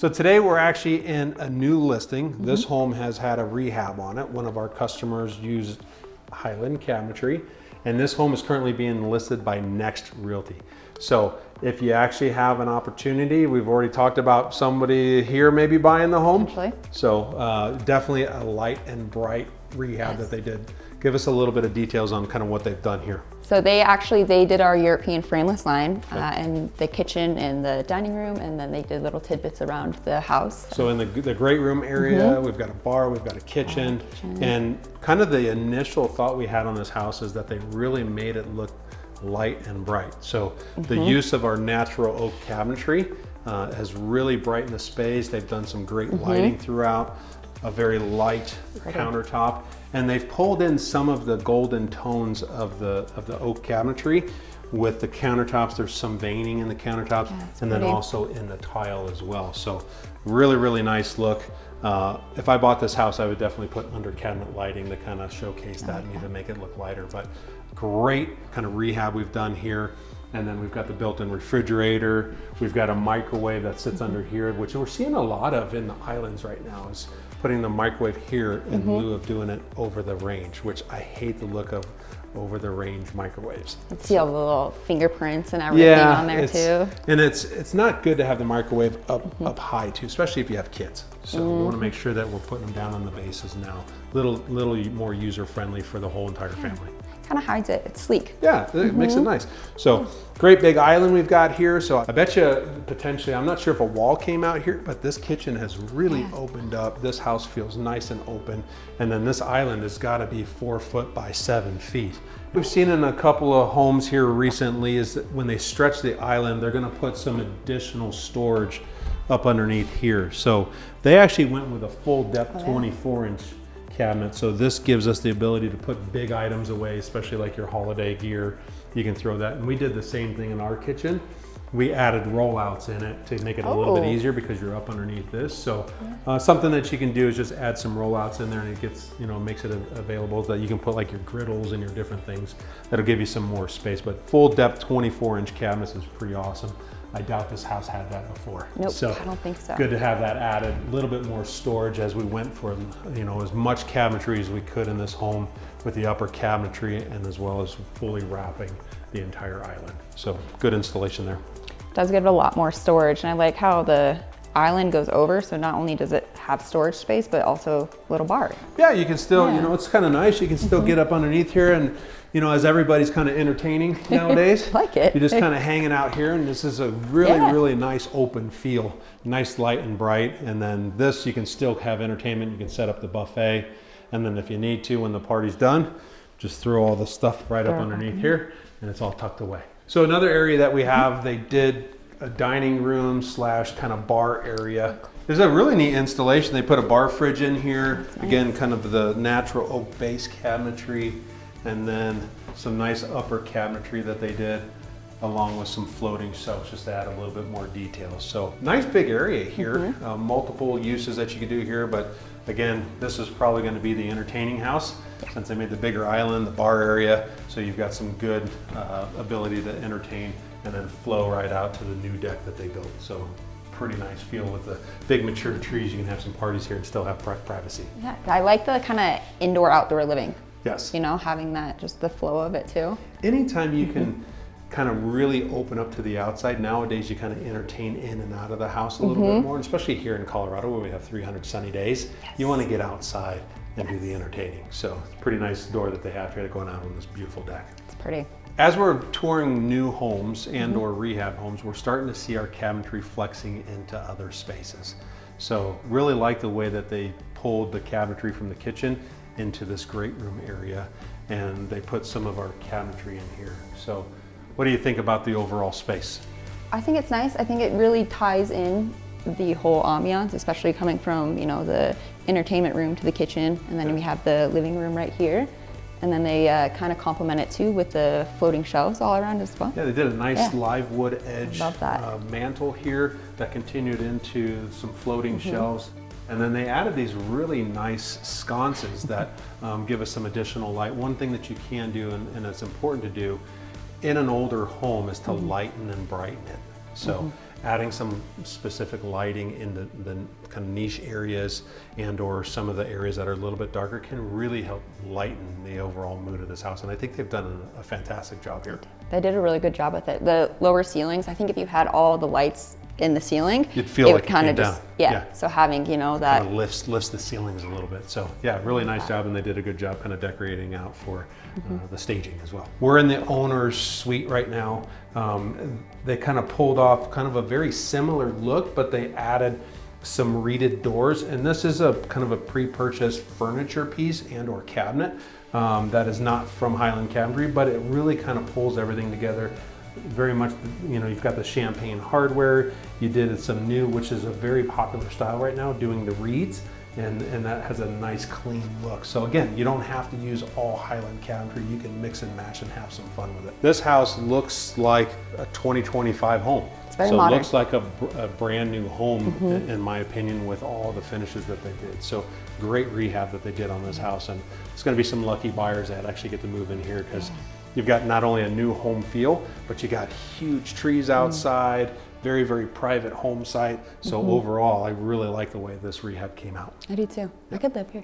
So today we're actually in a new listing. This home has had a rehab on it. One of our customers used Highland Cabinetry, and this home is currently being listed by Next Realty. So if you actually have an opportunity, we've already talked about somebody here maybe buying the home. Actually. So definitely a light and bright rehab that they did. Give us a little bit of details on kind of what they've done here. So they did our European frameless line and the kitchen and the dining room, and then they did little tidbits around the house. So in the great room area, we've got a bar, we've got a kitchen, and kind of the initial thought we had on this house is that they really made it look light and bright. So the use of our natural oak cabinetry has really brightened the space. They've done some great lighting throughout, a very light countertop. And they've pulled in some of the golden tones of the oak cabinetry with the countertops. There's some veining in the countertops, and then also in the tile as well. So really, really nice look. If I bought this house, I would definitely put under cabinet lighting to kind of showcase that and even make it look lighter. But great kind of rehab we've done here. And then we've got the built-in refrigerator. We've got a microwave that sits under here, which we're seeing a lot of in the islands right now, is putting the microwave here in lieu of doing it over the range, which I hate the look of over the range microwaves. You see all the little fingerprints and everything on there too. And it's not good to have the microwave up high too, especially if you have kids. So we want to make sure that we're putting them down on the bases now. Little more user-friendly for the whole entire family. Kind of hides it. It's sleek. Yeah, it makes it nice. So great big island we've got here. So I bet you potentially, I'm not sure if a wall came out here, but this kitchen has really opened up. This house feels nice and open. And then this island has got to be 4 foot by 7 feet. We've seen in a couple of homes here recently is that when they stretch the island, they're going to put some additional storage up underneath here. So they actually went with a full depth 24-inch cabinet. So this gives us the ability to put big items away, especially like your holiday gear. You can throw that. And we did the same thing in our kitchen. We added rollouts in it to make it a little bit easier because you're up underneath this. So something that you can do is just add some rollouts in there, and it gets, makes it available that you can put like your griddles and your different things. That'll give you some more space. But full depth 24-inch cabinets is pretty awesome. I doubt this house had that before. Nope, so I don't think so. Good to have that added. A little bit more storage as we went for, as much cabinetry as we could in this home with the upper cabinetry, and as well as fully wrapping the entire island. So good installation there. It does give it a lot more storage, and I like how the island goes over, so not only does it have storage space, but also a little bar. Yeah, you can still, it's kind of nice. You can still get up underneath here, and as everybody's kind of entertaining nowadays, like it. You're just kind of hanging out here, and this is a really, really nice open feel, nice light and bright. And then this, you can still have entertainment. You can set up the buffet, and then if you need to, when the party's done, just throw all the stuff right up underneath here, and it's all tucked away. So another area that we have, they did a dining room / kind of bar area. There's a really neat installation. They put a bar fridge in here. Again, kind of the natural oak base cabinetry, and then some nice upper cabinetry that they did, along with some floating shelves just to add a little bit more detail. So nice big area here, multiple uses that you could do here, but again, this is probably going to be the entertaining house since they made the bigger island, the bar area, so you've got some good ability to entertain and then flow right out to the new deck that they built. So pretty nice feel with the big mature trees. You can have some parties here and still have privacy. Yeah, I like the kind of indoor-outdoor living. Yes. Having that, just the flow of it too. Anytime you can kind of really open up to the outside, nowadays you kind of entertain in and out of the house a little bit more, and especially here in Colorado where we have 300 sunny days, you want to get outside and do the entertaining. So it's a pretty nice door that they have here going out on this beautiful deck. It's pretty. As we're touring new homes and or rehab homes, we're starting to see our cabinetry flexing into other spaces. So really like the way that they pulled the cabinetry from the kitchen into this great room area, and they put some of our cabinetry in here. So what do you think about the overall space? I think it's nice. I think it really ties in the whole ambiance, especially coming from, the entertainment room to the kitchen, and then we have the living room right here. And then they kind of complement it too with the floating shelves all around as well. Yeah, they did a nice live wood edge mantle here that continued into some floating shelves. And then they added these really nice sconces that give us some additional light. One thing that you can do, and it's important to do in an older home, is to lighten and brighten it. So adding some specific lighting in the kind of niche areas and or some of the areas that are a little bit darker can really help lighten the overall mood of this house. And I think they've done a fantastic job here. They did a really good job with it. The lower ceilings, I think if you had all the lights in the ceiling, you'd feel it like would kind of down. just, yeah. So having, you know, that kind of lifts the ceilings a little bit. So yeah, really nice job, and they did a good job kind of decorating out for the staging as well. We're in the owner's suite right now. They kind of pulled off kind of a very similar look, but they added some reeded doors, and this is a kind of a pre-purchased furniture piece and or cabinet that is not from Highland Cabinetry, but it really kind of pulls everything together. Very much, you know, you've got the champagne hardware, you did some new, which is a very popular style right now, doing the reeds, and that has a nice clean look. So again, you don't have to use all Highland Cabinetry, you can mix and match and have some fun with it. This house looks like a 2025 home. It's very so modern. It looks like a brand new home, in my opinion, with all the finishes that they did. So great rehab that they did on this house, and it's gonna be some lucky buyers that actually get to move in here, because you've got not only a new home feel, but you got huge trees outside, very, very private home site. So overall, I really like the way this rehab came out. I do too. I could live here.